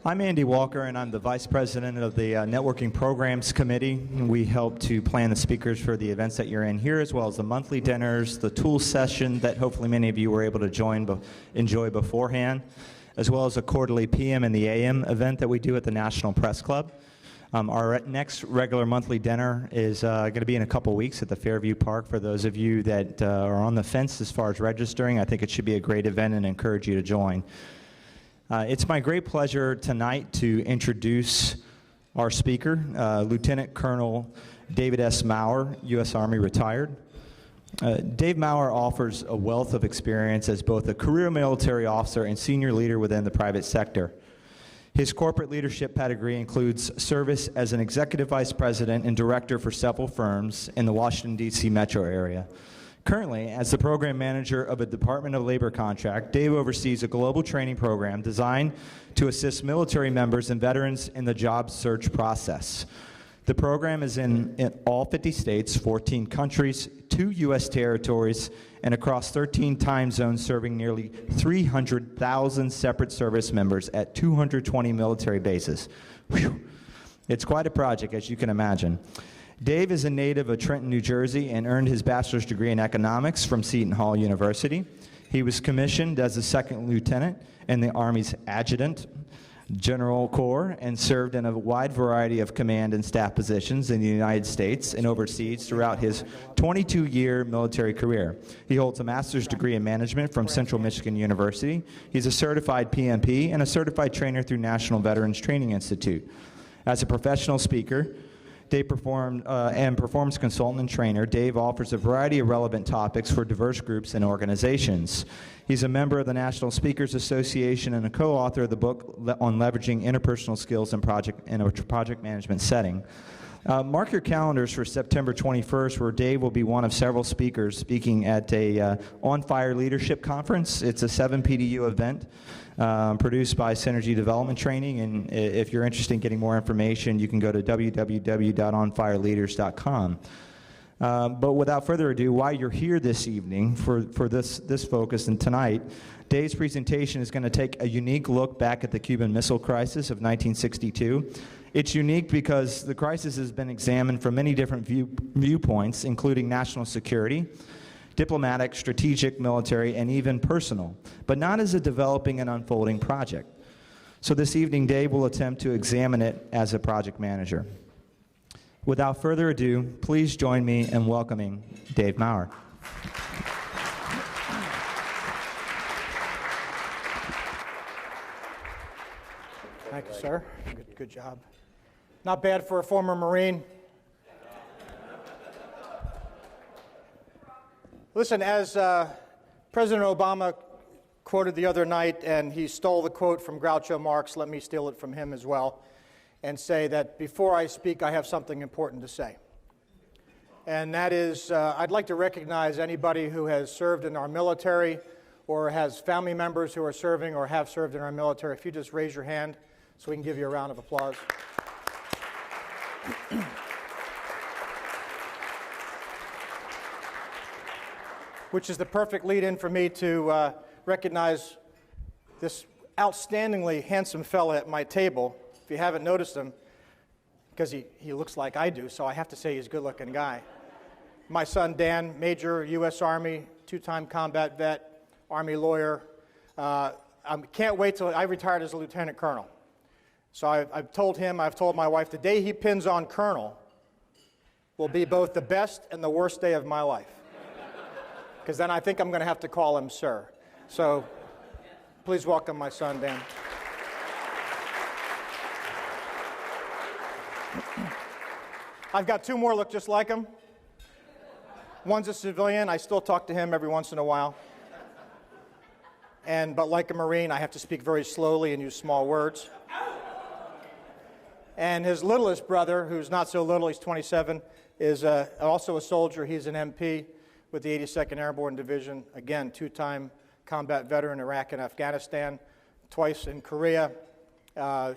I'm Andy Walker, and I'm the Vice President of the Networking Programs Committee. We help to plan the speakers for the events that you're in here, as well as the monthly dinners, the tool session that hopefully many of you were able to enjoy beforehand, as well as a quarterly PM and the AM event that we do at the National Press Club. Our next regular monthly dinner is going to be in a couple weeks at the Fairview Park. For those of you that are on the fence as far as registering, I think it should be a great event and encourage you to join. It's my great pleasure tonight to introduce our speaker, Lieutenant Colonel David S. Maurer, U.S. Army retired. Dave Maurer offers a wealth of experience as both a career military officer and senior leader within the private sector. His corporate leadership pedigree includes service as an executive vice president and director for several firms in the Washington, D.C. metro area. Currently, as the program manager of a Department of Labor contract, Dave oversees a global training program designed to assist military members and veterans in the job search process. The program is in all 50 states, 14 countries, 2 U.S. territories, and across 13 time zones, serving nearly 300,000 separate service members at 220 military bases. Whew. It's quite a project, as you can imagine. Dave is a native of Trenton, New Jersey, and earned his bachelor's degree in economics from Seton Hall University. He was commissioned as a second lieutenant in the Army's Adjutant General Corps and served in a wide variety of command and staff positions in the United States and overseas throughout his 22-year military career. He holds a master's degree in management from Central Michigan University. He's a certified PMP and a certified trainer through National Veterans Training Institute. As a professional speaker, and performance consultant and trainer, Dave offers a variety of relevant topics for diverse groups and organizations. He's a member of the National Speakers Association and a co-author of the book on leveraging interpersonal skills in a project management setting. Mark your calendars for September 21st, where Dave will be one of several speakers speaking at a On Fire Leadership Conference. It's a 7 PDU event produced by Synergy Development Training, and if you're interested in getting more information, you can go to www.onfireleaders.com. But without further ado, while you're here this evening for this focus and tonight, Dave's presentation is going to take a unique look back at the Cuban Missile Crisis of 1962. It's unique because the crisis has been examined from many different viewpoints, including national security, diplomatic, strategic, military, and even personal, but not as a developing and unfolding project. So this evening, Dave will attempt to examine it as a project manager. Without further ado, please join me in welcoming Dave Maurer. Thank you, sir. Good job. Not bad for a former Marine. Listen, as President Obama quoted the other night, and he stole the quote from Groucho Marx, let me steal it from him as well, and say that before I speak, I have something important to say. And that is, I'd like to recognize anybody who has served in our military or has family members who are serving or have served in our military. If you just raise your hand so we can give you a round of applause. Which is the perfect lead-in for me to recognize this outstandingly handsome fella at my table. If you haven't noticed him, because he looks like I do, so I have to say he's a good-looking guy. My son Dan, Major, U.S. Army, 2-time combat vet, Army lawyer. I can't wait till I retired as a lieutenant colonel. So I've told him, I've told my wife, the day he pins on colonel will be both the best and the worst day of my life. Because then I think I'm going to have to call him sir. So please welcome my son, Dan. I've got 2 more look just like him. One's a civilian. I still talk to him every once in a while. But like a Marine, I have to speak very slowly and use small words. And his littlest brother, who's not so little, he's 27, is also a soldier. He's an MP with the 82nd Airborne Division. Again, 2-time combat veteran in Iraq and Afghanistan, twice in Korea.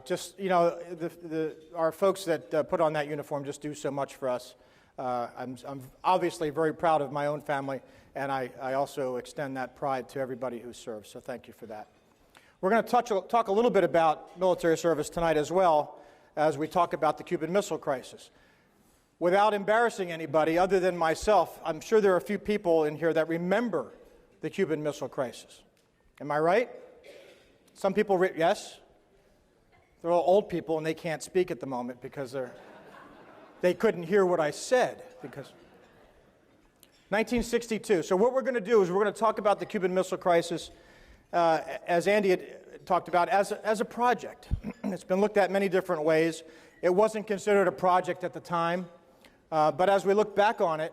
Just, you know, our folks that put on that uniform just do so much for us. I'm obviously very proud of my own family, and I also extend that pride to everybody who serves, so thank you for that. We're going to talk a little bit about military service tonight as well as we talk about the Cuban Missile Crisis. Without embarrassing anybody other than myself, I'm sure there are a few people in here that remember the Cuban Missile Crisis. Am I right? Some people, yes? They're all old people and they can't speak at the moment because they couldn't hear what I said. Because 1962. So what we're going to do is we're going to talk about the Cuban Missile Crisis as Andy had talked about, as a project. It's been looked at many different ways. It wasn't considered a project at the time, but as we look back on it,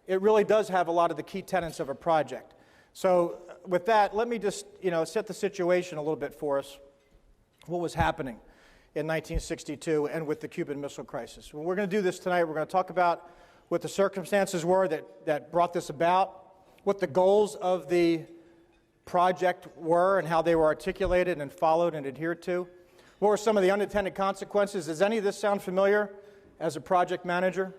it really does have a lot of the key tenets of a project. So with that, let me just set the situation a little bit for us, what was happening in 1962 and with the Cuban Missile Crisis. Well, we're going to do this tonight. We're going to talk about what the circumstances were that brought this about, what the goals of the project were and how they were articulated and followed and adhered to. What were some of the unintended consequences? Does any of this sound familiar as a project manager?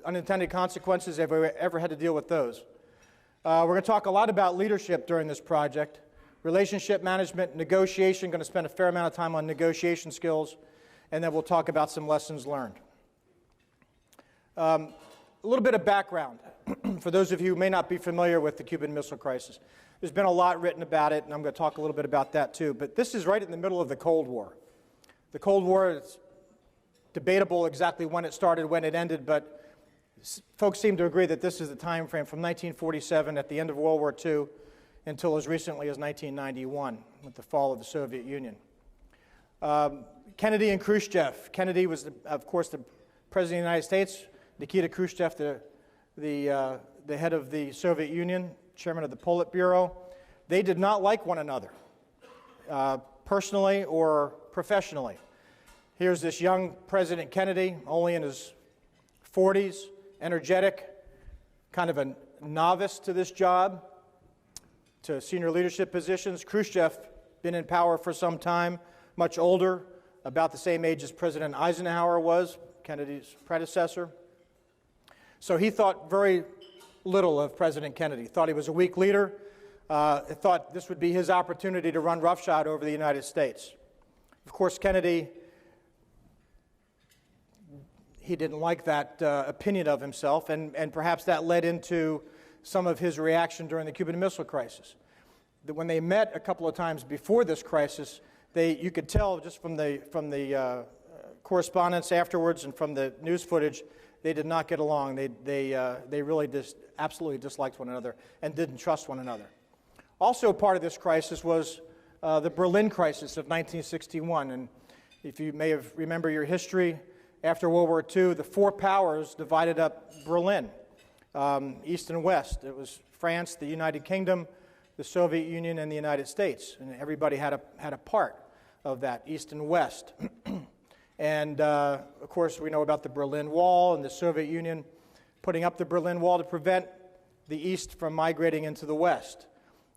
Unintended consequences, have we ever had to deal with those? We're going to talk a lot about leadership during this project, relationship management, negotiation, going to spend a fair amount of time on negotiation skills, and then we'll talk about some lessons learned. A little bit of background for those of you who may not be familiar with the Cuban Missile Crisis. There's been a lot written about it, and I'm going to talk a little bit about that too. But this is right in the middle of the Cold War. The Cold War, it's debatable exactly when it started, when it ended, but folks seem to agree that this is the time frame from 1947 at the end of World War II until as recently as 1991 with the fall of the Soviet Union. Kennedy and Khrushchev. Kennedy was, of course, the President of the United States. Nikita Khrushchev, the head of the Soviet Union, chairman of the Politburo. They did not like one another, personally or professionally. Here's this young President Kennedy, only in his 40s, energetic, kind of a novice to this job, to senior leadership positions. Khrushchev, been in power for some time, much older, about the same age as President Eisenhower was, Kennedy's predecessor. So he thought very little of President Kennedy, thought he was a weak leader, thought this would be his opportunity to run roughshod over the United States. Of course, Kennedy, he didn't like that opinion of himself, and perhaps that led into some of his reaction during the Cuban Missile Crisis. When they met a couple of times before this crisis, you could tell just from the correspondence afterwards and from the news footage, they did not get along. They really absolutely disliked one another and didn't trust one another. Also part of this crisis was the Berlin crisis of 1961. And if you may have remember your history, after World War II, the four powers divided up Berlin, east and west. It was France, the United Kingdom, the Soviet Union, and the United States. And everybody had a part of that, east and west. And, of course, we know about the Berlin Wall and the Soviet Union putting up the Berlin Wall to prevent the East from migrating into the West.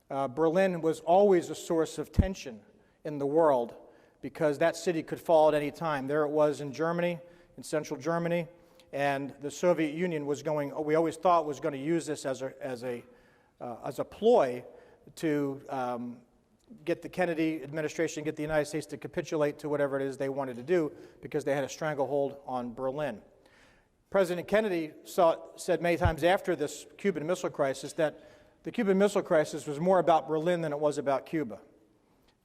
Berlin was always a source of tension in the world because that city could fall at any time. There it was in Germany, in central Germany, and the Soviet Union was we always thought was going to use this as a ploy to get the Kennedy administration, get the United States to capitulate to whatever it is they wanted to do because they had a stranglehold on Berlin. President Kennedy said many times after this Cuban Missile Crisis that the Cuban Missile Crisis was more about Berlin than it was about Cuba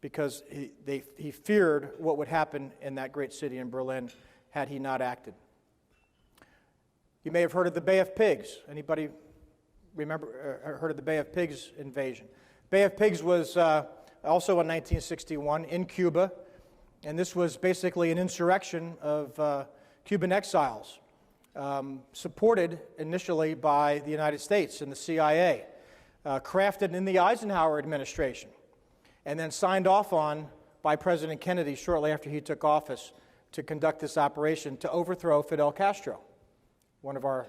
because he feared what would happen in that great city in Berlin had he not acted. You may have heard of the Bay of Pigs. Anybody heard of the Bay of Pigs invasion? Bay of Pigs was also in 1961 in Cuba, and this was basically an insurrection of Cuban exiles, supported initially by the United States and the CIA, crafted in the Eisenhower administration, and then signed off on by President Kennedy shortly after he took office to conduct this operation to overthrow Fidel Castro, one of our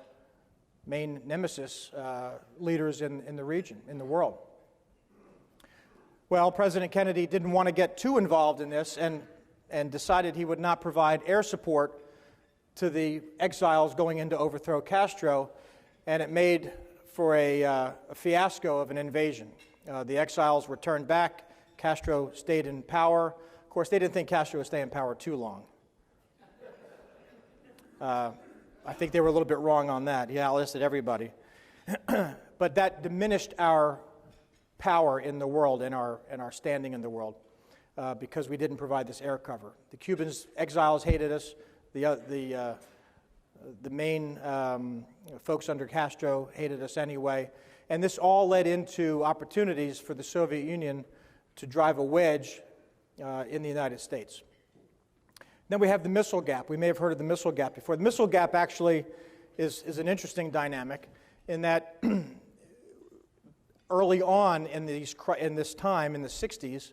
main nemesis leaders in the region, in the world. Well, President Kennedy didn't want to get too involved in this and decided he would not provide air support to the exiles going in to overthrow Castro, and it made for a fiasco of an invasion. The exiles were turned back Castro stayed in power. Of course, they didn't think Castro would stay in power too long. I think they were a little bit wrong on that. He outlisted everybody. But that diminished our power in the world and our standing in the world because we didn't provide this air cover. The Cubans, exiles, hated us. The main folks under Castro hated us anyway. And this all led into opportunities for the Soviet Union to drive a wedge in the United States. Then we have the missile gap. We may have heard of the missile gap before. The missile gap actually is an interesting dynamic in that early on in this time, in the 60s,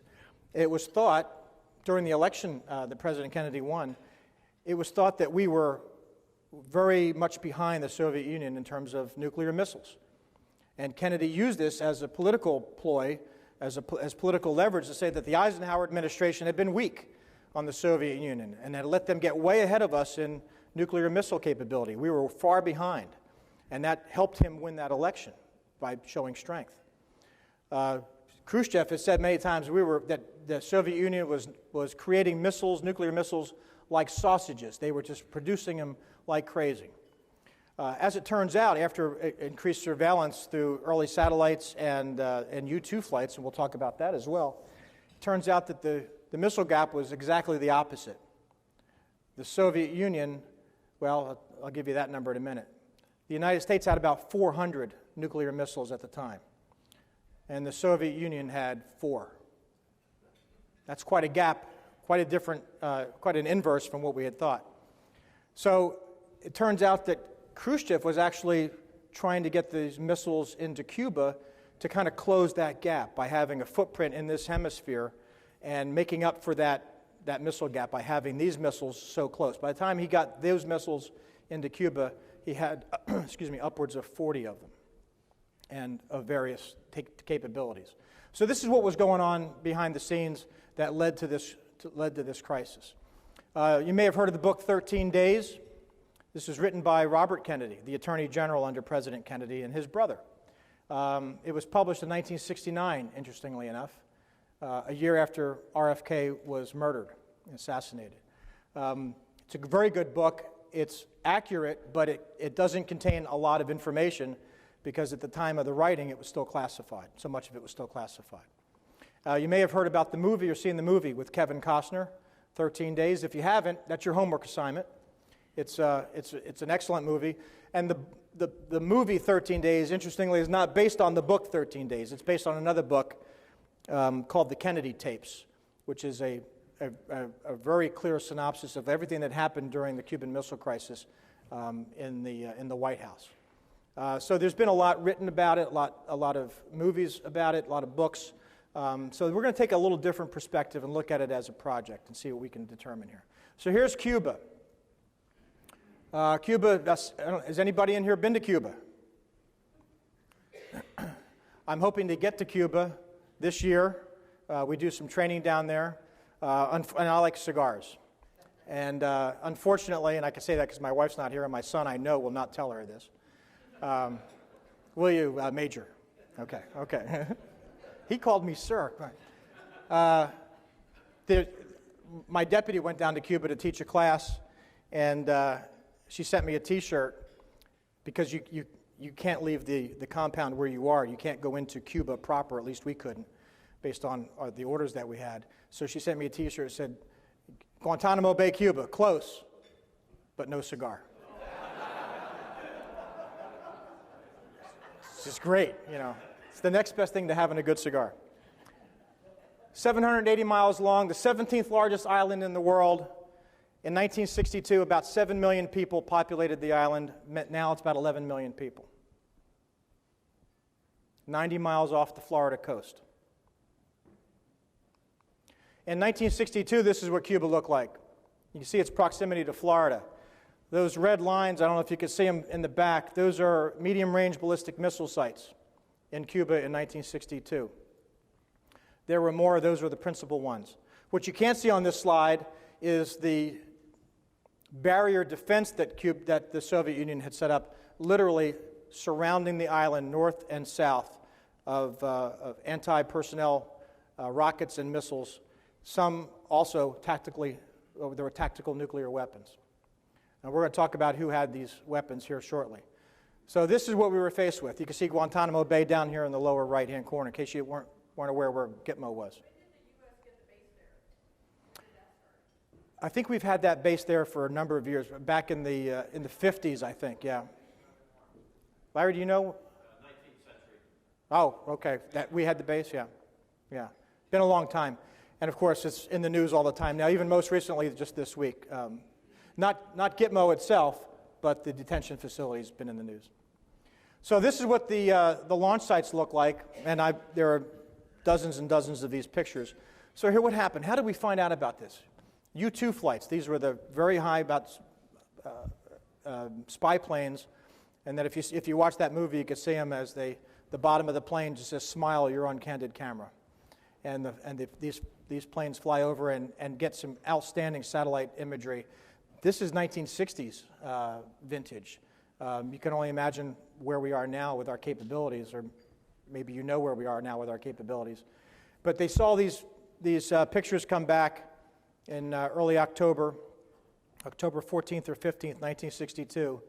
it was thought, during the election that President Kennedy won, it was thought that we were very much behind the Soviet Union in terms of nuclear missiles. And Kennedy used this as a political ploy, as political leverage to say that the Eisenhower administration had been weak on the Soviet Union and had let them get way ahead of us in nuclear missile capability. We were far behind, and that helped him win that election by showing strength. Khrushchev has said many times that the Soviet Union was creating missiles, nuclear missiles, like sausages. They were just producing them like crazy. As it turns out, after increased surveillance through early satellites and U-2 flights, and we'll talk about that as well, it turns out that the missile gap was exactly the opposite. The Soviet Union, well, I'll give you that number in a minute. The United States had about 400 nuclear missiles at the time, and the Soviet Union had 4. That's quite a gap, quite an inverse from what we had thought. So it turns out that Khrushchev was actually trying to get these missiles into Cuba to kind of close that gap by having a footprint in this hemisphere and making up for that missile gap by having these missiles so close. By the time he got those missiles into Cuba, he had, upwards of 40 of them and of various capabilities. So this is what was going on behind the scenes that led to this crisis. You may have heard of the book 13 Days. This was written by Robert Kennedy, the Attorney General under President Kennedy, and his brother. It was published in 1969, interestingly enough, a year after RFK was murdered, assassinated. It's a very good book. It's accurate, but it doesn't contain a lot of information because at the time of the writing, it was still classified. So much of it was still classified. You may have heard about the movie or seen the movie with Kevin Costner, 13 Days. If you haven't, that's your homework assignment. It's an excellent movie. And the movie 13 Days, interestingly, is not based on the book 13 Days. It's based on another book called The Kennedy Tapes, which is a very clear synopsis of everything that happened during the Cuban Missile Crisis in the White House. So there's been a lot written about it, a lot of movies about it, a lot of books. So we're going to take a little different perspective and look at it as a project and see what we can determine here. So here's Cuba. Cuba, has anybody in here been to Cuba? I'm hoping to get to Cuba this year. We do some training down there, and I like cigars. And unfortunately, and I can say that because my wife's not here, and my son, I know, will not tell her this. Will you, Major? Okay. He called me sir. My deputy went down to Cuba to teach a class, and she sent me a T-shirt because you can't leave the compound where you are. You can't go into Cuba proper, at least we couldn't, based on the orders that we had. So she sent me a T-shirt that said, Guantanamo Bay, Cuba, close, but no cigar. It's just great, you know. It's the next best thing to having a good cigar. 780 miles long, the 17th largest island in the world. In 1962, about 7 million people populated the island. Now it's about 11 million people. 90 miles off the Florida coast. In 1962, this is what Cuba looked like. You can see its proximity to Florida. Those red lines, I don't know if you can see them in the back, those are medium-range ballistic missile sites in Cuba in 1962. There were more, those were the principal ones. What you can't see on this slide is the barrier defense that the Soviet Union had set up, literally surrounding the island north and south of anti-personnel rockets and missiles. Some also there were tactical nuclear weapons. And we're going to talk about who had these weapons here shortly. So this is what we were faced with. You can see Guantanamo Bay down here in the lower right-hand corner, in case you weren't aware where Gitmo was. I think we've had that base there for a number of years, back in the 50s, I think, yeah. Larry, do you know? 19th century. Oh, okay. We had the base, yeah. Yeah. Been a long time. And of course, it's in the news all the time now, even most recently, just this week. Not Gitmo itself, but the detention facility has been in the news. So this is what the launch sites look like, and there are dozens and dozens of these pictures. So here, what happened? How did we find out about this? U-2 flights. These were the very high, about spy planes, and that if you watch that movie, you could see them as the bottom of the plane just says, "Smile, you're on candid camera," and these planes fly over and get some outstanding satellite imagery. This is 1960s vintage. You can only imagine where we are now with our capabilities, or maybe you know where we are now with our capabilities. But they saw these pictures come back in early October 14th or 15th, 1962,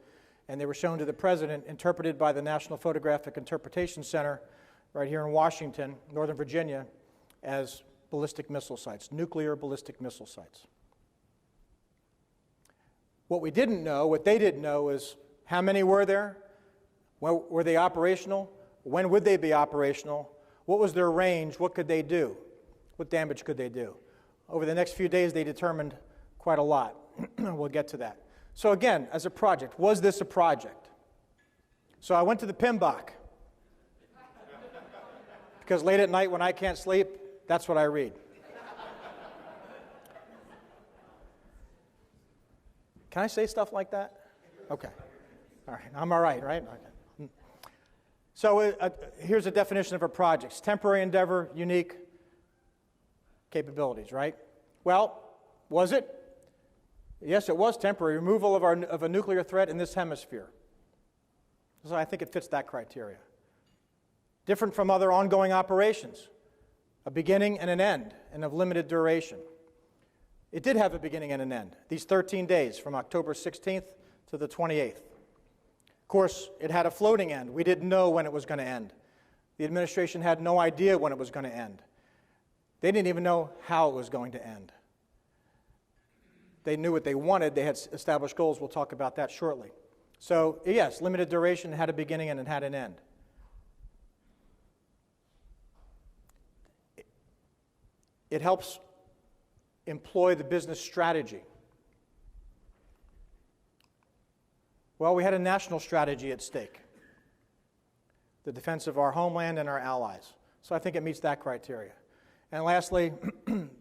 and they were shown to the president, interpreted by the National Photographic Interpretation Center right here in Washington, Northern Virginia, as ballistic missile sites, nuclear ballistic missile sites. What we didn't know, what they didn't know, is how many were there, were they operational, when would they be operational, what was their range, what could they do, what damage could they do. Over the next few days, they determined quite a lot. We'll get to that. So again, as a project, was this a project? So I went to the PMBOK, because late at night when I can't sleep, that's what I read. Can I say stuff like that? Okay. All right. I'm all right, right? Okay. So here's a definition of a project. It's temporary endeavor, unique capabilities, right? Well, was it? Yes, it was temporary. Removal of a nuclear threat in this hemisphere. So I think it fits that criteria. Different from other ongoing operations. A beginning and an end, and of limited duration. It did have a beginning and an end, these 13 days from October 16th to the 28th. Of course, it had a floating end. We didn't know when it was going to end. The administration had no idea when it was going to end. They didn't even know how it was going to end. They knew what they wanted. They had established goals. We'll talk about that shortly. So, yes, limited duration, had a beginning and it had an end. It helps employ the business strategy. Well, we had a national strategy at stake, the defense of our homeland and our allies. So I think it meets that criteria. And lastly,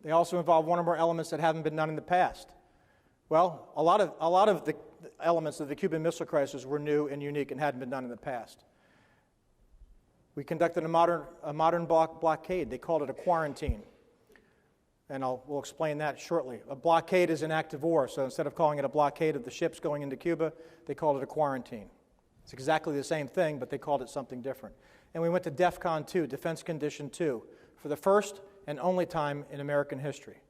they also involve one or more elements that haven't been done in the past. Well, a lot of the elements of the Cuban Missile Crisis were new and unique and hadn't been done in the past. We conducted a modern blockade. They called it a quarantine. And we'll explain that shortly. A blockade is an act of war, so instead of calling it a blockade of the ships going into Cuba, they called it a quarantine. It's exactly the same thing, but they called it something different. And we went to DEFCON 2, Defense Condition 2, for the first and only time in American history.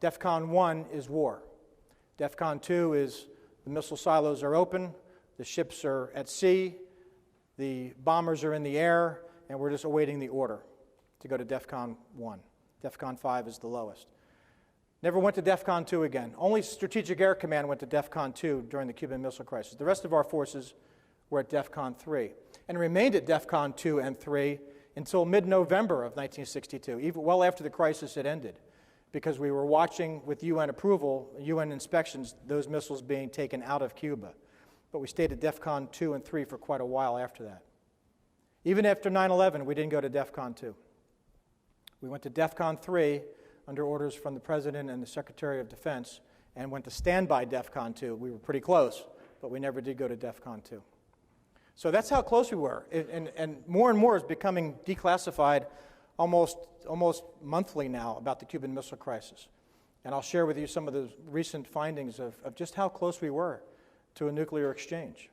DEFCON 1 is war. DEFCON 2 is the missile silos are open, the ships are at sea, the bombers are in the air, and we're just awaiting the order to go to DEFCON 1. DEFCON 5 is the lowest. Never went to DEFCON 2 again. Only Strategic Air Command went to DEFCON 2 during the Cuban Missile Crisis. The rest of our forces were at DEFCON 3 and remained at DEFCON 2 and 3 until mid-November of 1962, even well after the crisis had ended, because we were watching with UN approval, UN inspections, those missiles being taken out of Cuba. But we stayed at DEFCON 2 and 3 for quite a while after that. Even after 9/11, we didn't go to DEFCON 2. We went to DEFCON 3 under orders from the President and the Secretary of Defense and went to standby DEFCON 2. We were pretty close, but we never did go to DEFCON 2. So that's how close we were. And more is becoming declassified almost monthly now about the Cuban Missile Crisis. And I'll share with you some of the recent findings of just how close we were to a nuclear exchange.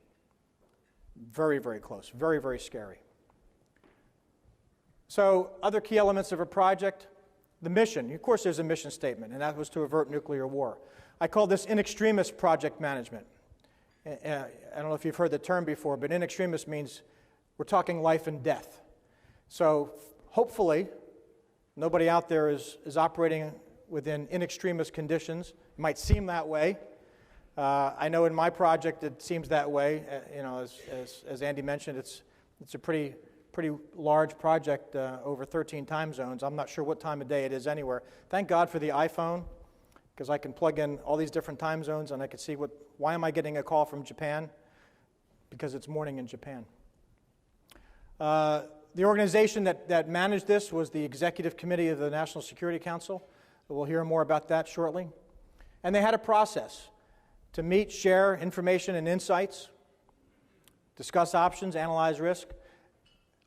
Very, very close. Very, very scary. So other key elements of a project, the mission. Of course, there's a mission statement, and that was to avert nuclear war. I call this in extremis project management. I don't know if you've heard the term before, but in extremis means we're talking life and death. So hopefully, nobody out there is operating within in extremis conditions. It might seem that way. I know in my project it seems that way. As Andy mentioned, it's a pretty large project over 13 time zones. I'm not sure what time of day it is anywhere. Thank God for the iPhone, because I can plug in all these different time zones and I can see why am I getting a call from Japan? Because it's morning in Japan. The organization that managed this was the Executive Committee of the National Security Council. We'll hear more about that shortly. And they had a process to meet, share information and insights, discuss options, analyze risk.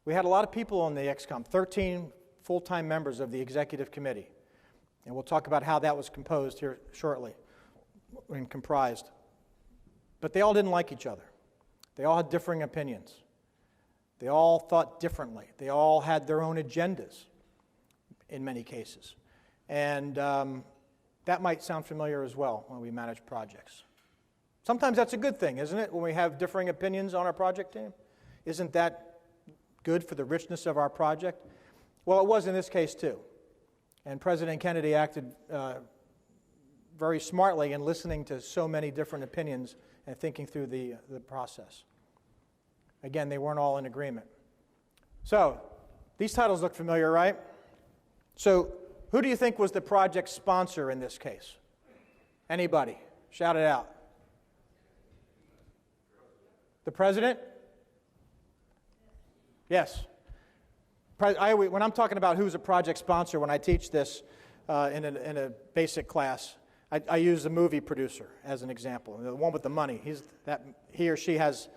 We had a lot of people on the XCOM, 13 full-time members of the Executive Committee. And we'll talk about how that was composed here shortly, and comprised. But they all didn't like each other. They all had differing opinions. They all thought differently. They all had their own agendas in many cases. And that might sound familiar as well when we manage projects. Sometimes that's a good thing, isn't it, when we have differing opinions on our project team? Isn't that good for the richness of our project? Well, it was in this case too. And President Kennedy acted very smartly in listening to so many different opinions and thinking through the process. Again, they weren't all in agreement. So, these titles look familiar, right? So, who do you think was the project sponsor in this case? Anybody? Shout it out. The president? Yes. When I'm talking about who's a project sponsor, when I teach this in a basic class, I use the movie producer as an example. The one with the money. He or she has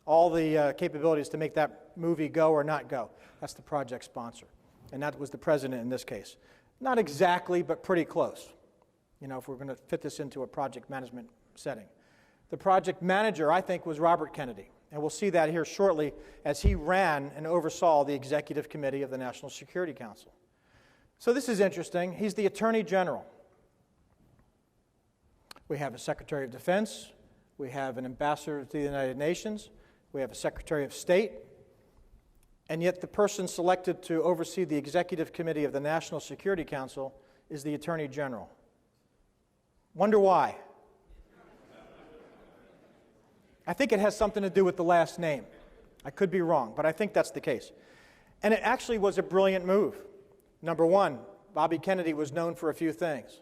all the capabilities to make that movie go or not go. That's the project sponsor. And that was the president in this case. Not exactly, but pretty close, if we're going to fit this into a project management setting. The project manager, I think, was Robert Kennedy. And we'll see that here shortly as he ran and oversaw the Executive Committee of the National Security Council. So this is interesting. He's the Attorney General. We have a Secretary of Defense. We have an Ambassador to the United Nations. We have a Secretary of State. And yet the person selected to oversee the Executive Committee of the National Security Council is the Attorney General. Wonder why? I think it has something to do with the last name. I could be wrong, but I think that's the case. And it actually was a brilliant move. Number one, Bobby Kennedy was known for a few things.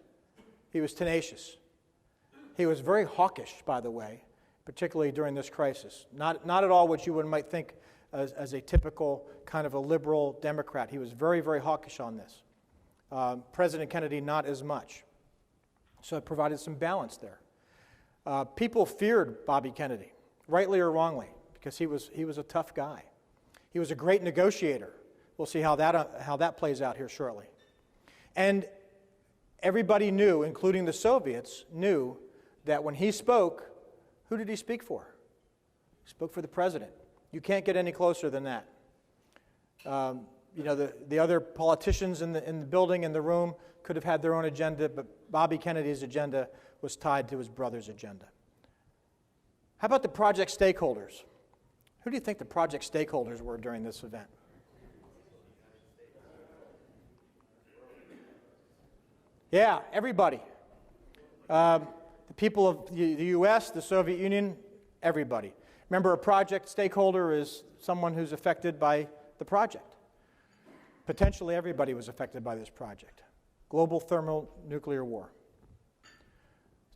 He was tenacious. He was very hawkish, by the way, particularly during this crisis. Not at all what you might think as a typical kind of a liberal Democrat. He was very, very hawkish on this. President Kennedy, not as much. So it provided some balance there. People feared Bobby Kennedy, rightly or wrongly, because he was a tough guy. He was a great negotiator. We'll see how that plays out here shortly. And everybody knew, including the Soviets, knew that when he spoke, who did he speak for? He spoke for the president. You can't get any closer than that. The other politicians in the building, in the room, could have had their own agenda, but Bobby Kennedy's agenda was tied to his brother's agenda. How about the project stakeholders? Who do you think the project stakeholders were during this event? Yeah, everybody. The people of the U.S., the Soviet Union, everybody. Remember, a project stakeholder is someone who's affected by the project. Potentially everybody was affected by this project. Global thermonuclear war.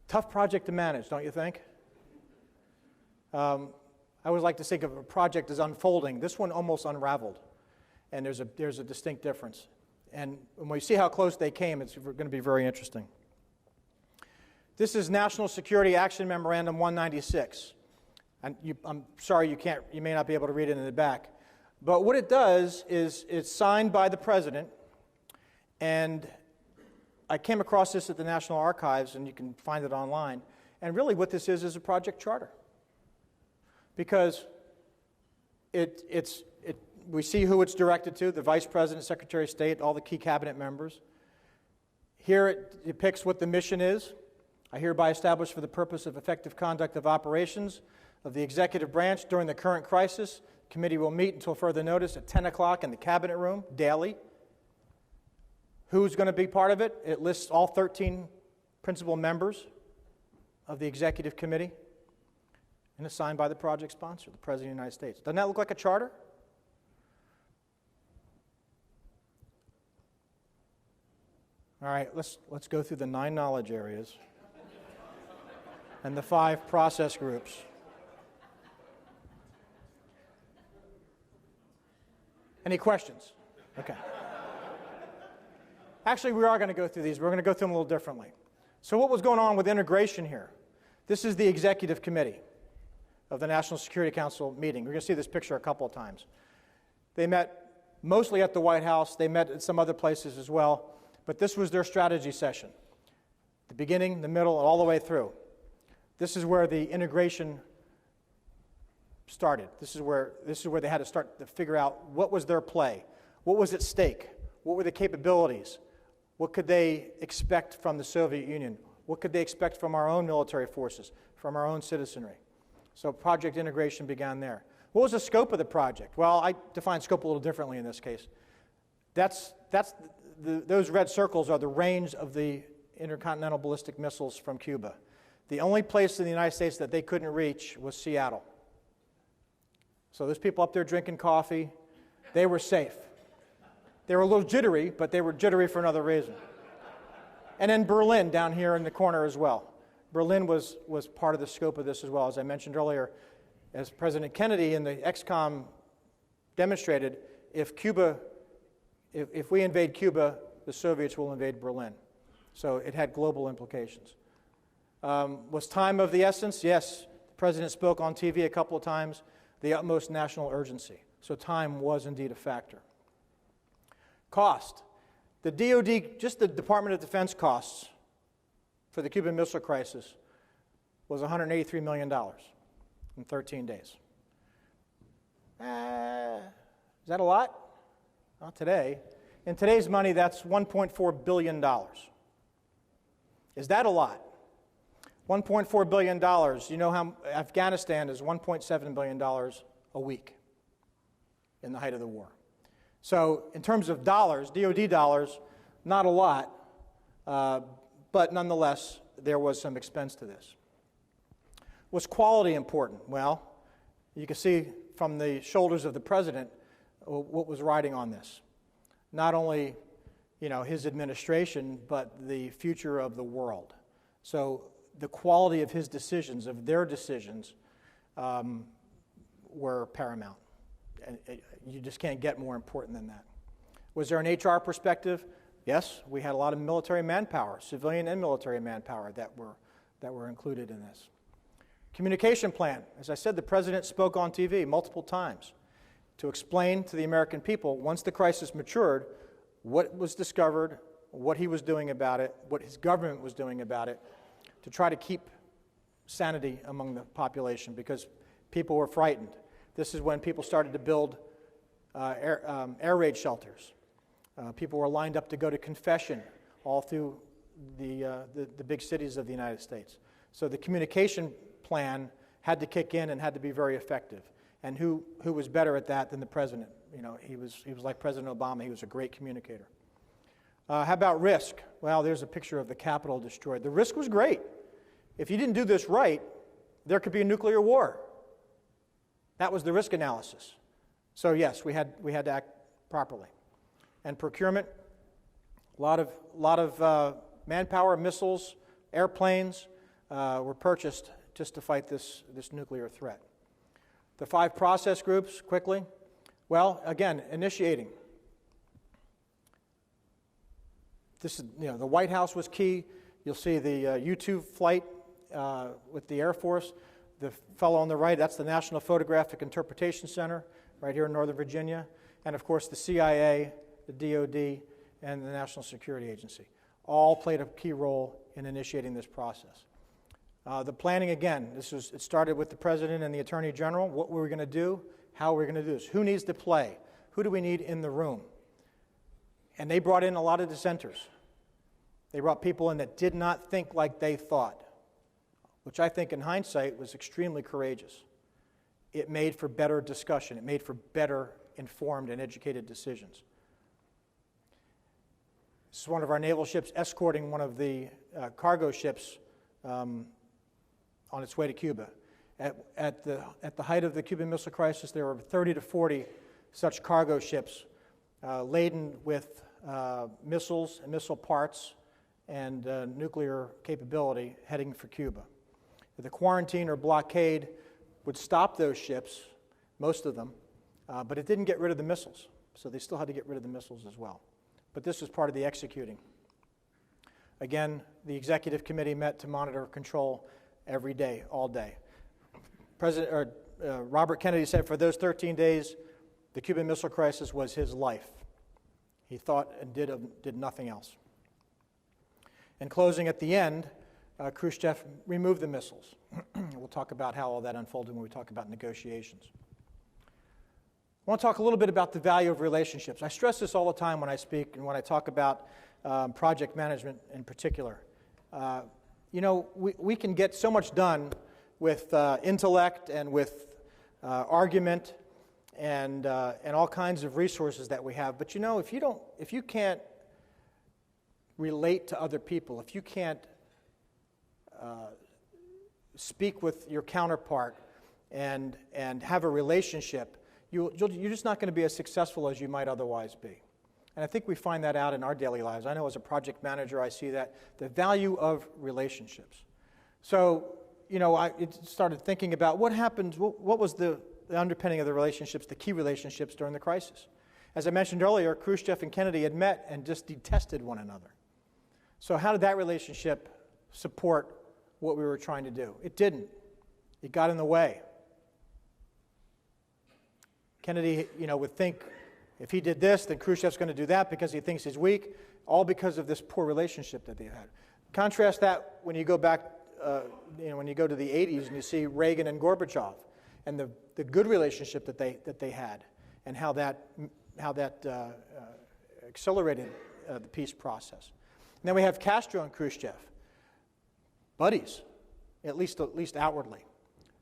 Tough project to manage, don't you think? I always like to think of a project as unfolding. This one almost unraveled, and there's a distinct difference. And when we see how close they came, it's going to be very interesting. This is National Security Action Memorandum 196. And I'm sorry you may not be able to read it in the back. But what it does is it's signed by the president, and I came across this at the National Archives, and you can find it online. And really what this is a project charter. Because it we see who it's directed to, the Vice President, Secretary of State, all the key cabinet members. Here it depicts what the mission is. I hereby establish for the purpose of effective conduct of operations of the executive branch during the current crisis. The committee will meet until further notice at 10 o'clock in the cabinet room daily. Who's going to be part of it? It lists all 13 principal members of the executive committee and assigned by the project sponsor, the President of the United States. Doesn't that look like a charter? All right, let's go through the 9 knowledge areas and the 5 process groups. Any questions? Okay. Actually, we are going to go through these. We're going to go through them a little differently. So what was going on with integration here? This is the executive committee of the National Security Council meeting. We're going to see this picture a couple of times. They met mostly at the White House. They met at some other places as well. But this was their strategy session. The beginning, the middle, and all the way through. This is where the integration started. This is where they had to start to figure out what was their play, what was at stake, what were the capabilities, what could they expect from the Soviet Union, what could they expect from our own military forces, from our own citizenry. So project integration began there. What was the scope of the project? Well, I define scope a little differently in this case. Those red circles are the range of the intercontinental ballistic missiles from Cuba. The only place in the United States that they couldn't reach was Seattle. So those people up there drinking coffee, they were safe. They were a little jittery, but they were jittery for another reason. And then Berlin down here in the corner as well. Berlin was part of the scope of this as well. As I mentioned earlier, as President Kennedy in the XCOM demonstrated, if we invade Cuba, the Soviets will invade Berlin. So it had global implications. Was time of the essence? Yes. The President spoke on TV a couple of times. The utmost national urgency. So time was indeed a factor. Cost. The DoD, just the Department of Defense costs for the Cuban Missile Crisis was $183 million in 13 days. Is that a lot? Not today. In today's money, that's $1.4 billion. Is that a lot? $1.4 billion. You know how Afghanistan is $1.7 billion a week in the height of the war. So in terms of dollars, DoD dollars, not a lot, but nonetheless, there was some expense to this. Was quality important? Well, you can see from the shoulders of the President what was riding on this. Not only, his administration, but the future of the world. So the quality of his decisions, of their decisions, were paramount. And you just can't get more important than that. Was there an HR perspective? Yes, we had a lot of military manpower, civilian and military manpower that were included in this. Communication plan. As I said, the President spoke on TV multiple times to explain to the American people, once the crisis matured, what was discovered, what he was doing about it, what his government was doing about it, to try to keep sanity among the population because people were frightened. This is when people started to build air raid shelters. People were lined up to go to confession all through the big cities of the United States. So the communication plan had to kick in and had to be very effective. And who was better at that than the President? He was like President Obama. He was a great communicator. How about risk? Well, there's a picture of the Capitol destroyed. The risk was great. If you didn't do this right, there could be a nuclear war. That was the risk analysis. So yes, we had to act properly. And procurement, a lot of manpower, missiles, airplanes were purchased just to fight this nuclear threat. The 5 process groups, quickly. Well, again, initiating. This is, the White House was key. You'll see the U-2 flight with the Air Force. The fellow on the right, that's the National Photographic Interpretation Center, right here in Northern Virginia. And of course, the CIA, the DoD, and the National Security Agency all played a key role in initiating this process. The planning, again, it started with the President and the Attorney General. What were we going to do? How were we going to do this? Who needs to play? who do we need in the room? And they brought in a lot of dissenters. They brought people in that did not think like they thought, which I think in hindsight was extremely courageous. It made for better discussion. It made for better informed and educated decisions. This is one of our naval ships escorting one of the cargo ships on its way to Cuba. At the height of the Cuban Missile Crisis, there were 30 to 40 such cargo ships laden with missiles and missile parts and nuclear capability heading for Cuba. The quarantine or blockade would stop those ships, most of them, but it didn't get rid of the missiles, so they still had to get rid of the missiles as well. But this was part of the executing. Again, the executive committee met to monitor control every day, all day. Robert Kennedy said for those 13 days, the Cuban Missile Crisis was his life. He thought and did nothing else. In closing, at the end, Khrushchev removed the missiles. We'll talk about how all that unfolded when we talk about negotiations. I want to talk a little bit about the value of relationships. I stress this all the time when I speak and when I talk about project management in particular. We can get so much done with intellect and with argument and all kinds of resources that we have. But if you can't relate to other people, if you can't speak with your counterpart and have a relationship, you're just not going to be as successful as you might otherwise be. And I think we find that out in our daily lives. I know as a project manager, I see that, the value of relationships. So, I started thinking about what happened, what was the underpinning of the relationships, the key relationships during the crisis. As I mentioned earlier, Khrushchev and Kennedy had met and just detested one another. So how did that relationship support what we were trying to do? It didn't. It got in the way. Kennedy, would think if he did this, then Khrushchev's going to do that because he thinks he's weak, all because of this poor relationship that they had. Contrast that when you go back, when you go to the 80s and you see Reagan and Gorbachev and the good relationship that they had and how that accelerated the peace process. And then we have Castro and Khrushchev, buddies, at least outwardly.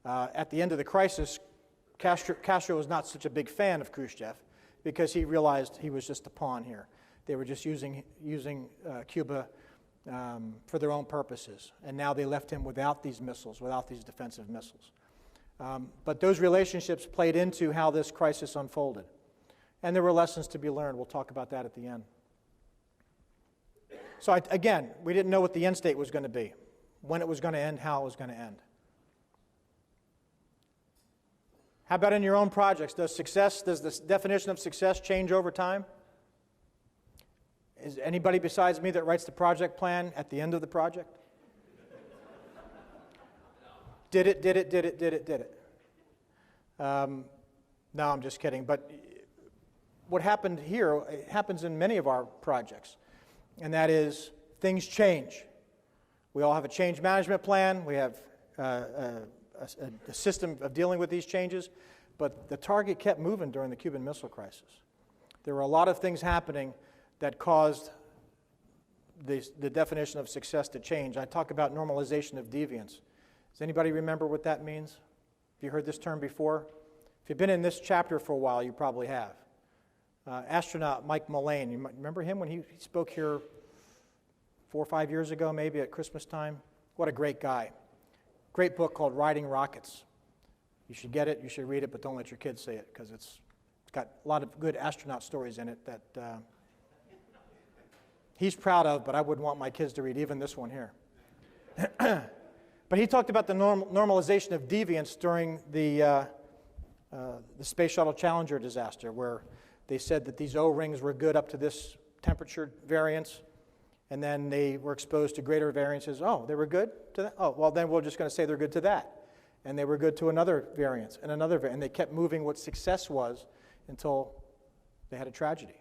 At the end of the crisis, Castro was not such a big fan of Khrushchev because he realized he was just a pawn here. They were just using Cuba for their own purposes, and now they left him without these missiles, without these defensive missiles. But those relationships played into how this crisis unfolded, and there were lessons to be learned. We'll talk about that at the end. So again, we didn't know what the end state was going to be, when it was going to end, how it was going to end. How about in your own projects? Does the definition of success change over time? Is anybody besides me that writes the project plan at the end of the project? Did it. No, I'm just kidding. But what happened here, it happens in many of our projects, and that is things change. We all have a change management plan. We have a system of dealing with these changes, but the target kept moving during the Cuban Missile Crisis. There were a lot of things happening that caused the definition of success to change. I talk about normalization of deviance. Does anybody remember what that means? Have you heard this term before? If you've been in this chapter for a while, you probably have. Astronaut Mike Mullane, you might remember him when he spoke here 4 or 5 years ago, maybe at Christmas time? What a great guy. Great book called Riding Rockets. You should get it, you should read it, but don't let your kids see it because it's got a lot of good astronaut stories in it that he's proud of, but I wouldn't want my kids to read, even this one here. But he talked about the normalization of deviance during the Space Shuttle Challenger disaster, where they said that these O-rings were good up to this temperature variance, and then they were exposed to greater variances. Oh, they were good to that? Oh, well, then we're just going to say they're good to that. And they were good to another variance and another variance. And they kept moving what success was until they had a tragedy.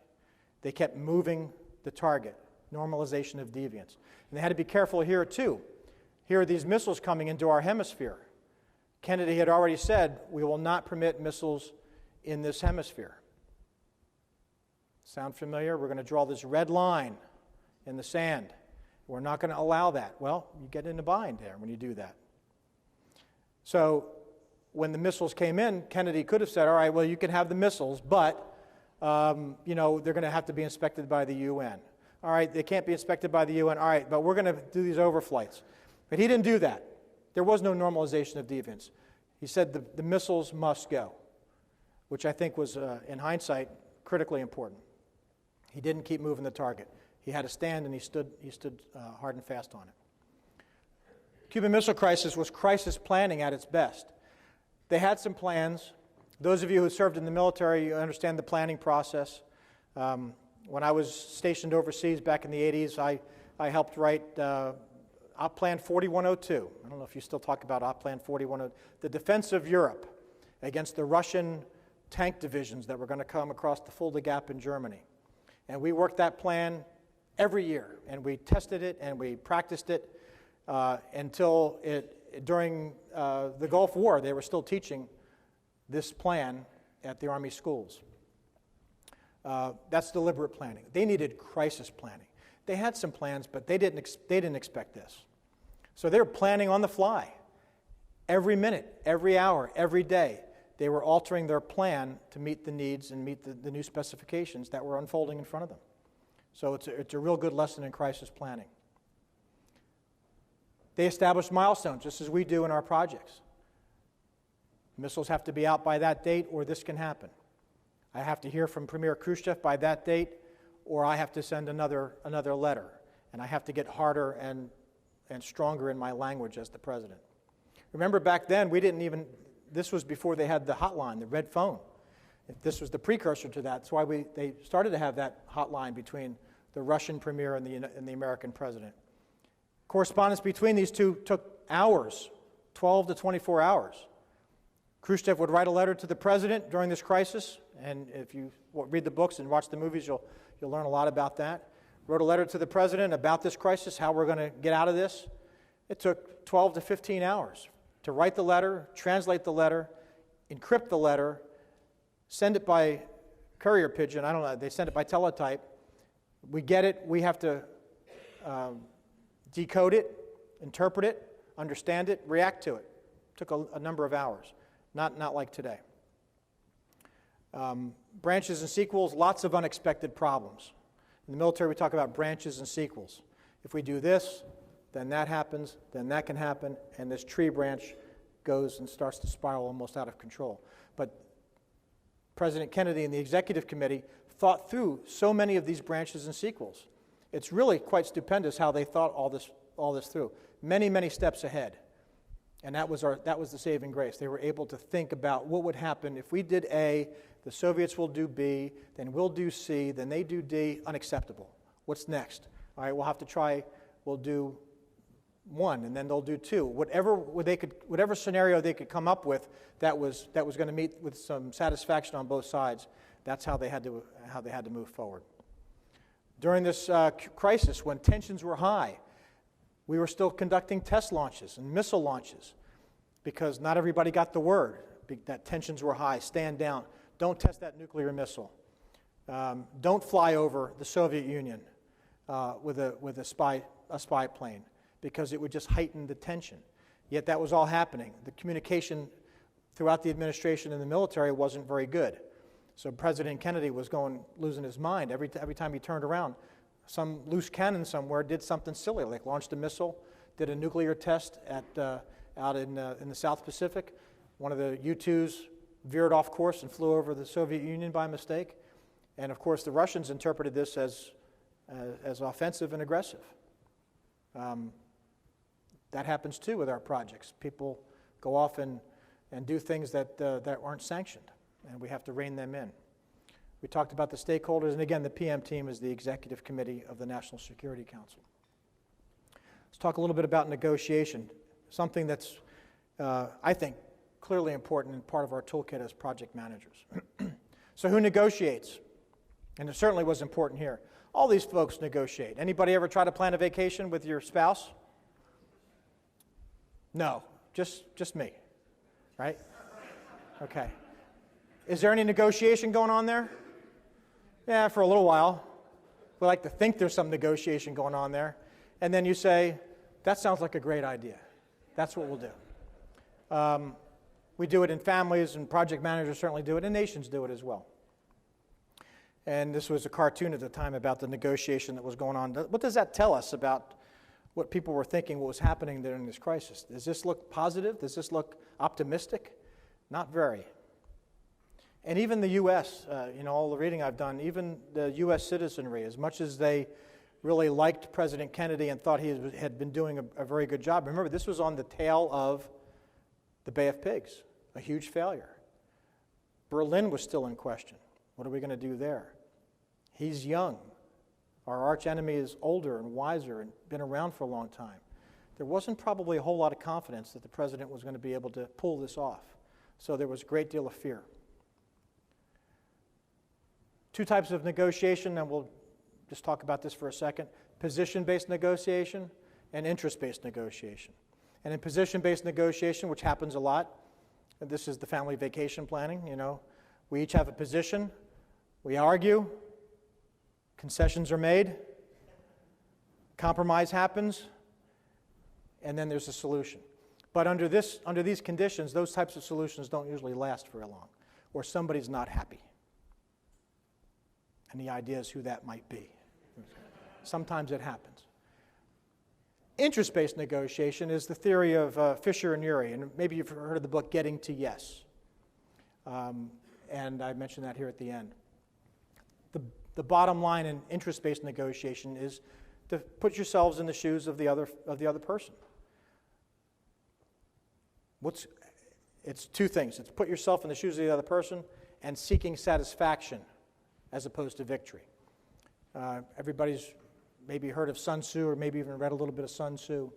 They kept moving the target, normalization of deviance. And they had to be careful here, too. Here are these missiles coming into our hemisphere. Kennedy had already said, we will not permit missiles in this hemisphere. Sound familiar? We're going to draw this red line in the sand. We're not going to allow that. Well, you get in a bind there when you do that. So when the missiles came in, Kennedy could have said, all right, well, you can have the missiles, but they're going to have to be inspected by the UN. All right, they can't be inspected by the UN. All right, but we're going to do these overflights. But he didn't do that. There was no normalization of deviance. He said the missiles must go, which I think was, in hindsight, critically important. He didn't keep moving the target. He had to stand, and he stood hard and fast on it. Cuban Missile Crisis was crisis planning at its best. They had some plans. Those of you who served in the military, you understand the planning process. When I was stationed overseas back in the 80s, I helped write Op Plan 4102. I don't know if you still talk about Op Plan 4102. The defense of Europe against the Russian tank divisions that were going to come across the Fulda Gap in Germany. And we worked that plan every year, and we tested it and we practiced it until during the Gulf War, they were still teaching this plan at the Army schools. That's deliberate planning. They needed crisis planning. They had some plans, but they didn't expect this. So they were planning on the fly. Every minute, every hour, every day, they were altering their plan to meet the needs and meet the new specifications that were unfolding in front of them. So it's a real good lesson in crisis planning. They established milestones, just as we do in our projects. Missiles have to be out by that date, or this can happen. I have to hear from Premier Khrushchev by that date, or I have to send another letter, and I have to get harder and stronger in my language as the president. Remember back then, this was before they had the hotline, the red phone. This was the precursor to that. That's why they started to have that hotline between the Russian premier and the American president. Correspondence between these two took hours, 12 to 24 hours. Khrushchev would write a letter to the president during this crisis, and if you read the books and watch the movies, you'll learn a lot about that. Wrote a letter to the president about this crisis, how we're going to get out of this. It took 12 to 15 hours to write the letter, translate the letter, encrypt the letter, send it by courier pigeon. I don't know, they send it by teletype. We get it, we have to decode it, interpret it, understand it, react to it. Took a number of hours, not like today. Branches and sequels, lots of unexpected problems. In the military, we talk about branches and sequels. If we do this, then that happens, then that can happen, and this tree branch goes and starts to spiral almost out of control. But President Kennedy and the Executive Committee thought through so many of these branches and sequels. It's really quite stupendous how they thought all this through. Many, many steps ahead. And that was the saving grace. They were able to think about what would happen if we did A, the Soviets will do B, then we'll do C, then they do D. Unacceptable. What's next? All right, we'll have to try, we'll do 1, and then they'll do 2. Whatever scenario they could come up with that was going to meet with some satisfaction on both sides, that's how they had to move forward. During this crisis, when tensions were high, we were still conducting test launches and missile launches because not everybody got the word that tensions were high. Stand down. Don't test that nuclear missile. Don't fly over the Soviet Union with a spy plane because it would just heighten the tension. Yet that was all happening. The communication throughout the administration and the military wasn't very good. So President Kennedy was losing his mind. Every time he turned around, some loose cannon somewhere did something silly, like launched a missile, did a nuclear test out in the South Pacific. One of the U-2s veered off course and flew over the Soviet Union by mistake. And of course, the Russians interpreted this as offensive and aggressive. That happens too with our projects. People go off and do things that aren't sanctioned, and we have to rein them in. We talked about the stakeholders, and again, the PM team is the executive committee of the National Security Council. Let's talk a little bit about negotiation, something that's, I think, clearly important and part of our toolkit as project managers. So who negotiates? And it certainly was important here. All these folks negotiate. Anybody ever try to plan a vacation with your spouse? No, just me, right? Okay. Is there any negotiation going on there? Yeah, for a little while. We like to think there's some negotiation going on there. And then you say, that sounds like a great idea. That's what we'll do. We do it in families, and project managers certainly do it, and nations do it as well. And this was a cartoon at the time about the negotiation that was going on. What does that tell us about what people were thinking, what was happening during this crisis? Does this look positive? Does this look optimistic? Not very. And even the U.S., all the reading I've done, even the U.S. citizenry, as much as they really liked President Kennedy and thought he had been doing a very good job. Remember, this was on the tail of the Bay of Pigs, a huge failure. Berlin was still in question. What are we going to do there? He's young. Our arch enemy is older and wiser and been around for a long time. There wasn't probably a whole lot of confidence that the president was going to be able to pull this off. So there was a great deal of fear. Two types of negotiation, and we'll just talk about this for a second. Position-based negotiation and interest-based negotiation. And in position-based negotiation, which happens a lot, and this is the family vacation planning, we each have a position, we argue, concessions are made, compromise happens, and then there's a solution. But under these conditions, those types of solutions don't usually last very long, or somebody's not happy. Any ideas who that might be? Sometimes it happens. Interest-based negotiation is the theory of Fisher and Urey, and maybe you've heard of the book Getting to Yes. And I mentioned that here at the end. The bottom line in interest-based negotiation is to put yourselves in the shoes of the other person. It's two things. It's put yourself in the shoes of the other person and seeking satisfaction as opposed to victory. Everybody's maybe heard of Sun Tzu or maybe even read a little bit of Sun Tzu.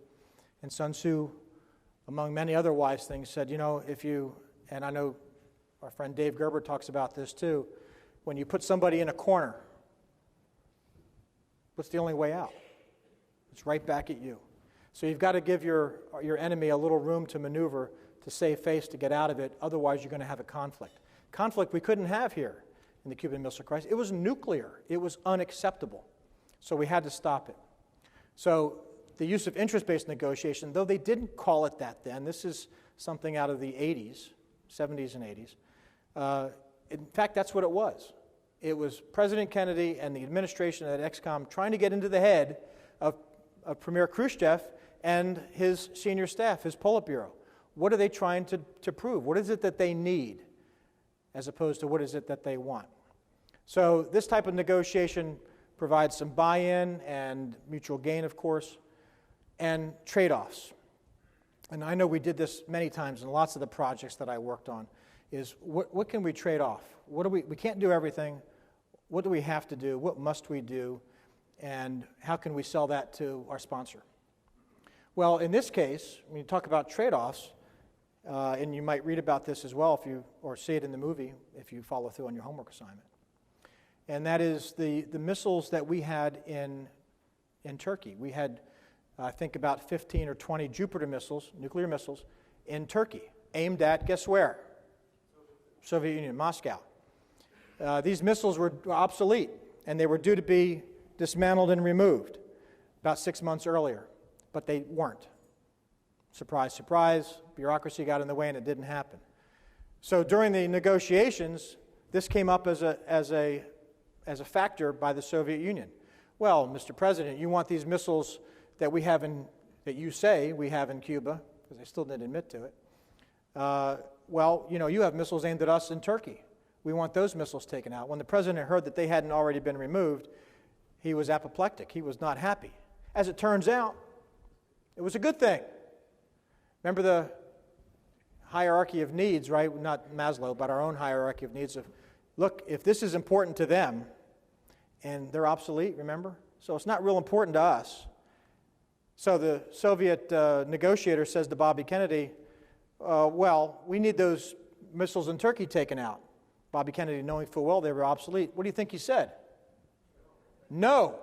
And Sun Tzu, among many other wise things, said, and I know our friend Dave Gerber talks about this too, when you put somebody in a corner, what's the only way out? It's right back at you. So you've got to give your enemy a little room to maneuver, to save face, to get out of it. Otherwise, you're going to have a conflict. Conflict we couldn't have here in the Cuban Missile Crisis. It was nuclear. It was unacceptable. So we had to stop it. So the use of interest-based negotiation, though they didn't call it that then, this is something out of the 80s, 70s and 80s. In fact, that's what it was. It was President Kennedy and the administration at ExComm trying to get into the head of Premier Khrushchev and his senior staff, his Politburo. What are they trying to prove? What is it that they need as opposed to what is it that they want? So this type of negotiation provides some buy-in and mutual gain, of course, and trade-offs. And I know we did this many times in lots of the projects that I worked on, is what can we trade off? We can't do everything. What do we have to do? What must we do? And how can we sell that to our sponsor? Well, in this case, when you talk about trade-offs, and you might read about this as well or see it in the movie if you follow through on your homework assignment. And that is the missiles that we had in Turkey. We had, I think, about 15 or 20 Jupiter missiles, nuclear missiles, in Turkey, aimed at, guess where? Soviet Union, Moscow. These missiles were obsolete, and they were due to be dismantled and removed about 6 months earlier, but they weren't. Surprise, surprise, bureaucracy got in the way and it didn't happen. So during the negotiations, this came up as a factor by the Soviet Union. Well, Mr. President, you want these missiles that that you say we have in Cuba, because they still didn't admit to it. You have missiles aimed at us in Turkey. We want those missiles taken out. When the president heard that they hadn't already been removed, he was apoplectic. He was not happy. As it turns out, it was a good thing. Remember the hierarchy of needs, right? Not Maslow, but our own hierarchy of needs of, look, if this is important to them, and they're obsolete, remember? So it's not real important to us. So the Soviet negotiator says to Bobby Kennedy, we need those missiles in Turkey taken out. Bobby Kennedy, knowing full well they were obsolete, what do you think he said? No.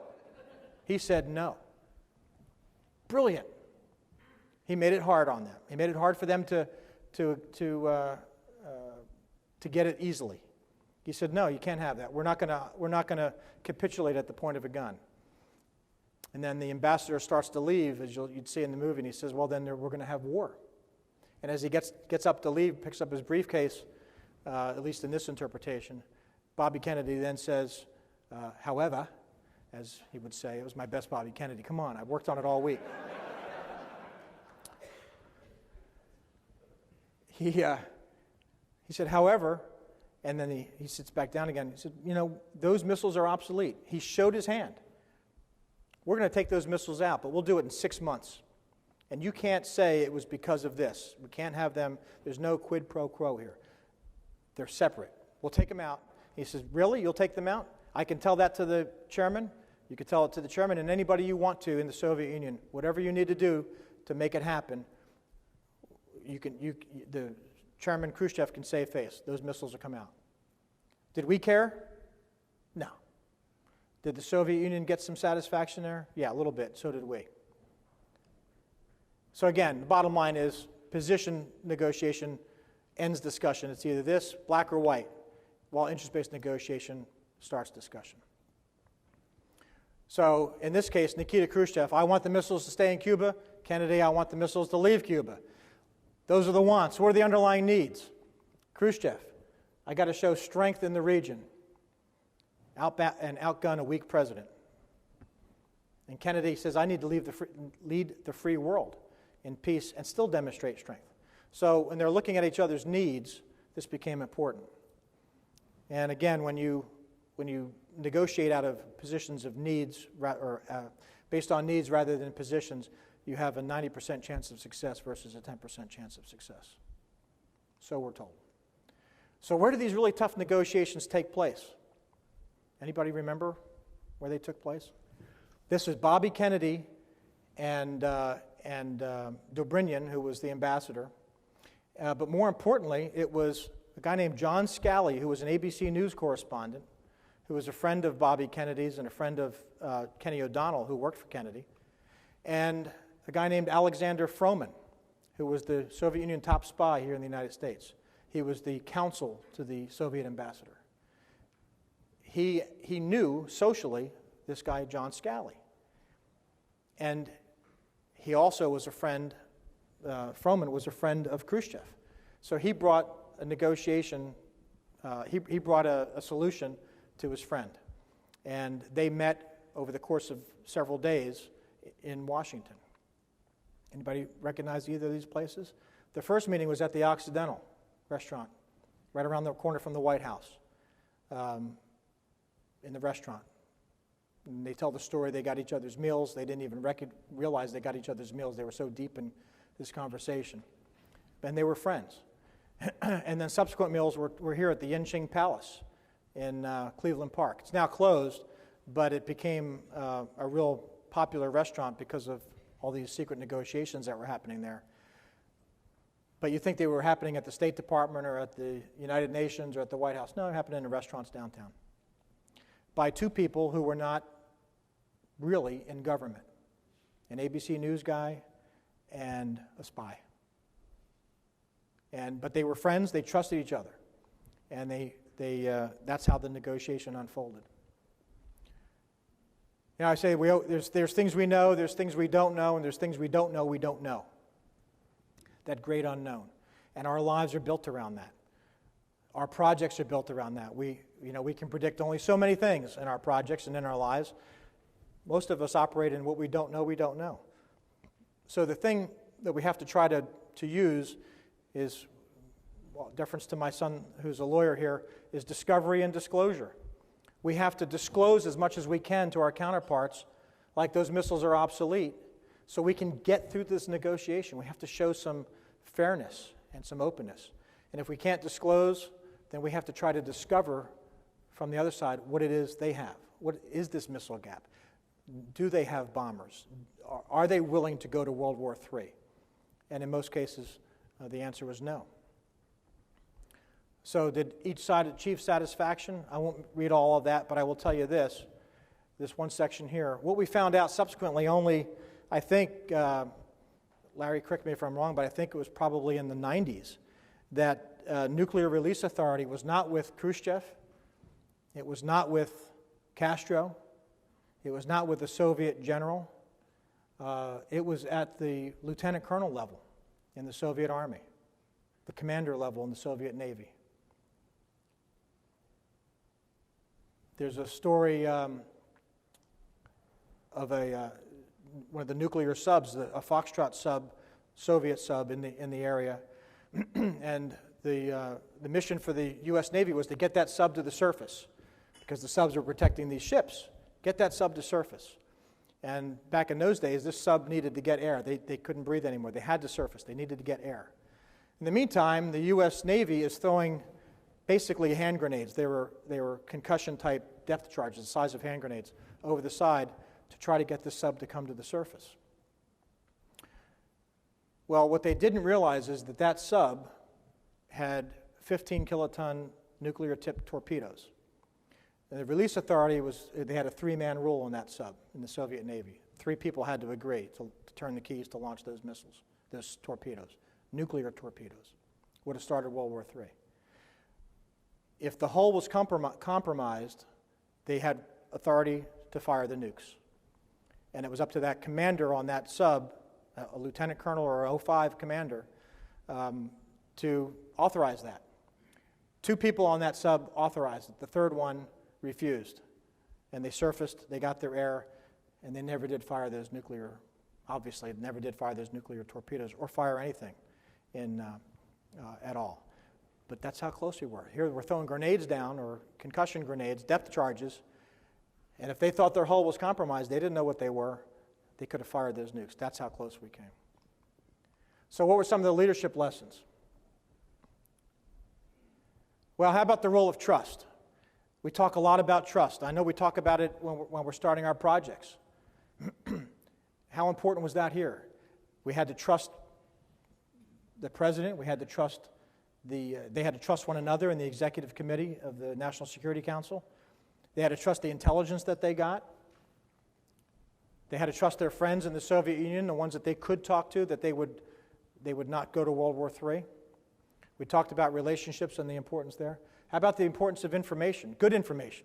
He said no. Brilliant. He made it hard on them. He made it hard for them to get it easily. He said, no, you can't have that. We're not going to capitulate at the point of a gun. And then the ambassador starts to leave, as you'd see in the movie, and he says, well, then we're going to have war. And as he gets up to leave, picks up his briefcase, at least in this interpretation, Bobby Kennedy then says, however, as he would say, it was my best Bobby Kennedy. Come on, I've worked on it all week. He said, however, and then he sits back down again. He said, those missiles are obsolete. He showed his hand. We're going to take those missiles out, but we'll do it in 6 months. And you can't say it was because of this. We can't have them. There's no quid pro quo here. They're separate. We'll take them out. He says, really? You'll take them out? I can tell that to the chairman. You can tell it to the chairman and anybody you want to in the Soviet Union. Whatever you need to do to make it happen, the Chairman Khrushchev can save face. Those missiles will come out. Did we care? No. Did the Soviet Union get some satisfaction there? Yeah, a little bit. So did we. So again, the bottom line is position negotiation ends discussion. It's either this, black or white, while interest-based negotiation starts discussion. So in this case, Nikita Khrushchev, I want the missiles to stay in Cuba. Kennedy, I want the missiles to leave Cuba. Those are the wants. What are the underlying needs? Khrushchev, I got to show strength in the region and outgun a weak president. And Kennedy says, I need to lead the free world in peace and still demonstrate strength. So when they're looking at each other's needs, this became important. And again, when you negotiate out of positions of needs, or based on needs rather than positions, you have a 90% chance of success versus a 10% chance of success. So we're told. So where do these really tough negotiations take place? Anybody remember where they took place? This is Bobby Kennedy and Dobrynin, who was the ambassador. But more importantly, it was a guy named John Scali, who was an ABC News correspondent, who was a friend of Bobby Kennedy's and a friend of Kenny O'Donnell, who worked for Kennedy, and a guy named Alexander Froman, who was the Soviet Union top spy here in the United States. He was the counsel to the Soviet ambassador. He knew socially this guy, John Scali. And he also was a friend, Froman was a friend of Khrushchev. So he brought a negotiation, he brought a solution to his friend. And they met over the course of several days in Washington. Anybody recognize either of these places? The first meeting was at the Occidental restaurant, right around the corner from the White House, in the restaurant. And they tell the story, they got each other's meals. They didn't even realize they got each other's meals. They were so deep in this conversation. And they were friends. And then subsequent meals were here at the Yinqing Palace in Cleveland Park. It's now closed, but it became a real popular restaurant because of all these secret negotiations that were happening there. But you think they were happening at the State Department or at the United Nations or at the White House. No, it happened in restaurants downtown by two people who were not really in government, an ABC News guy and a spy. But they were friends, they trusted each other, and that's how the negotiation unfolded. You know, I say there's things we know, there's things we don't know, and there's things we don't know. That great unknown. And our lives are built around that. Our projects are built around that. We can predict only so many things in our projects and in our lives. Most of us operate in what we don't know. So the thing that we have to try to use is, well, deference to my son who's a lawyer here, is discovery and disclosure. We have to disclose as much as we can to our counterparts, like those missiles are obsolete, so we can get through this negotiation. We have to show some fairness and some openness. And if we can't disclose, then we have to try to discover from the other side what it is they have. What is this missile gap? Do they have bombers? Are they willing to go to World War III? And in most cases, the answer was no. So did each side achieve satisfaction? I won't read all of that, but I will tell you this one section here. What we found out subsequently only, I think, Larry, correct me if I'm wrong, but I think it was probably in the 90s, that Nuclear Release Authority was not with Khrushchev It was not with Castro. It was not with the Soviet general. It was at the lieutenant colonel level in the Soviet Army, the commander level in the Soviet Navy. There's a story of one of the nuclear subs, a Foxtrot sub, Soviet sub in the area, and the mission for the U.S. Navy was to get that sub to the surface because the subs were protecting these ships. Get that sub to surface. And back in those days, this sub needed to get air. They couldn't breathe anymore. They had to surface. They needed to get air. In the meantime, the U.S. Navy is throwing basically hand grenades. They were concussion-type depth charges, the size of hand grenades, over the side to try to get the sub to come to the surface. Well, what they didn't realize is that that sub had 15-kiloton nuclear-tipped torpedoes. And the release authority they had a three-man rule on that sub in the Soviet Navy. 3 people had to agree to turn the keys to launch those missiles, those torpedoes, nuclear torpedoes. Would have started World War III. If the hull was compromised, they had authority to fire the nukes. And it was up to that commander on that sub, a lieutenant colonel or a 05 commander, to authorize that. 2 people on that sub authorized it. The third one refused. And they surfaced, they got their air, and they never did fire those nuclear, obviously, never did fire those nuclear torpedoes or fire anything at all. But that's how close we were. Here we're throwing grenades down, or concussion grenades, depth charges, and if they thought their hull was compromised, they didn't know what they were, they could have fired those nukes. That's how close we came. So what were some of the leadership lessons? Well, how about the role of trust? We talk a lot about trust. I know we talk about it when we're starting our projects. How important was that here? We had to trust the president. We had to trust they had to trust one another in the executive committee of the National Security Council. They had to trust the intelligence that they got. They had to trust their friends in the Soviet Union, the ones that they could talk to, that they would not go to World War III. We talked about relationships and the importance there. How about the importance of information, good information?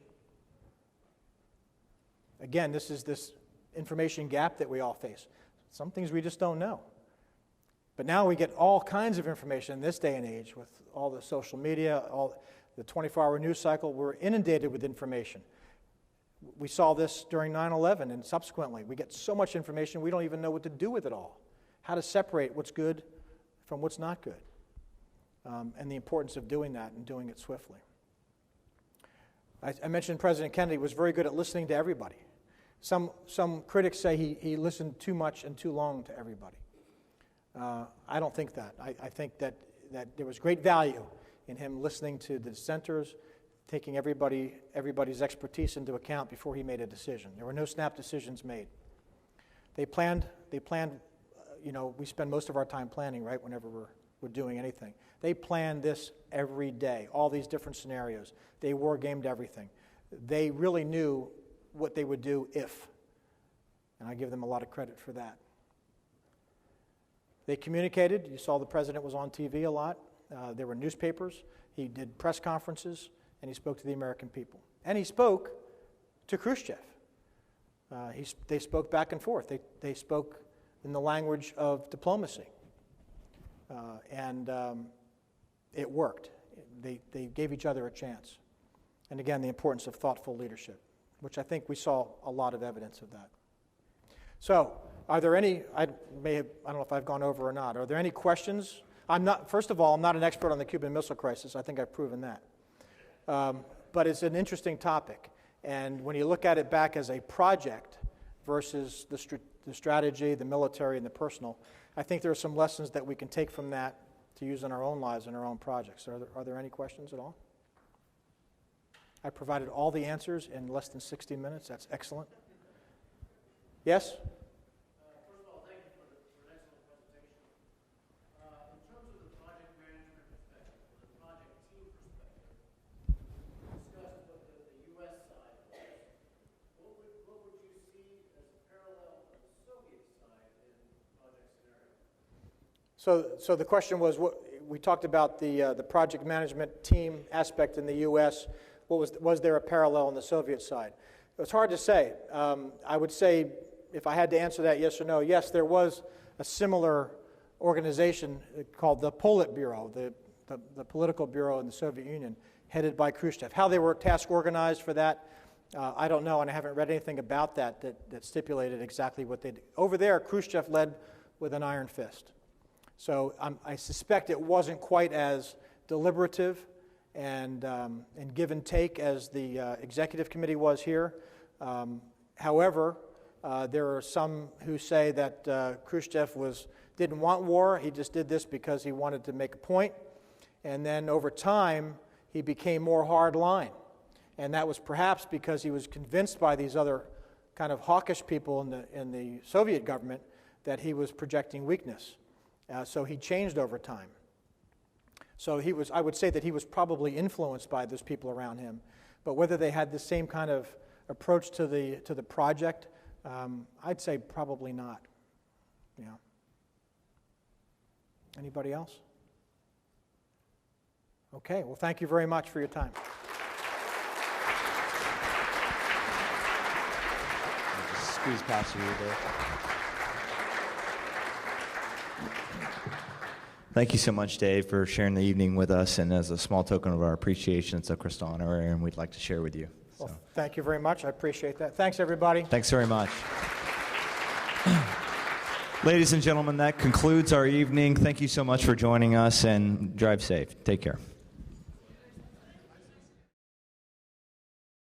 Again, this is this information gap that we all face. Some things we just don't know. But now we get all kinds of information in this day and age with all the social media, all the 24-hour news cycle. We're inundated with information. We saw this during 9/11 and subsequently. We get so much information we don't even know what to do with it all. How to separate what's good from what's not good. And the importance of doing that and doing it swiftly. I mentioned President Kennedy was very good at listening to everybody. Some critics say he listened too much and too long to everybody. I don't think that. I think that there was great value in him listening to the dissenters, taking everybody's expertise into account before he made a decision. There were no snap decisions made. They planned. We spend most of our time planning, right, whenever we're doing anything. They planned this every day, all these different scenarios. They war-gamed everything. They really knew what they would do if, and I give them a lot of credit for that. They communicated. You saw the president was on TV a lot. There were newspapers. He did press conferences, and he spoke to the American people. And he spoke to Khrushchev. They spoke back and forth. They spoke in the language of diplomacy. And it worked. They gave each other a chance. And again, the importance of thoughtful leadership, which I think we saw a lot of evidence of that. So, are there any, I don't know if I've gone over or not, are there any questions? First of all, I'm not an expert on the Cuban Missile Crisis. I think I've proven that. But it's an interesting topic. And when you look at it back as a project versus the strategy, the military, and the personal, I think there are some lessons that we can take from that to use in our own lives and our own projects. Are there any questions at all? I provided all the answers in less than 60 minutes. That's excellent. Yes? First of all, thank you for an excellent presentation. In terms of the project management perspective, or the project team perspective, discussed what the U.S. side was. What would you see as a parallel to the Soviet side in project scenario? So the question was, we talked about the project management team aspect in the U.S. was there a parallel on the Soviet side? It's hard to say. I would say, if I had to answer that yes or no, yes, there was a similar organization called the Politburo, the political bureau in the Soviet Union, headed by Khrushchev. How they were task organized for that, I don't know, and I haven't read anything about that stipulated exactly what they did. Over there, Khrushchev led with an iron fist. So I suspect it wasn't quite as deliberative and give and take as the executive committee was here. However, there are some who say that Khrushchev didn't want war. He just did this because he wanted to make a point. And then over time, he became more hard line. And that was perhaps because he was convinced by these other kind of hawkish people in the Soviet government that he was projecting weakness. So he changed over time. So I would say that he was probably influenced by those people around him. But whether they had the same kind of approach to the project, I'd say probably not. Yeah. Anybody else? Okay, well, thank you very much for your time. Squeeze past you there. Thank you so much, Dave, for sharing the evening with us. And as a small token of our appreciation, it's a Crystal Honorarium we'd like to share with you. So. Well, thank you very much. I appreciate that. Thanks, everybody. Thanks very much. Ladies and gentlemen, that concludes our evening. Thank you so much for joining us, and drive safe. Take care.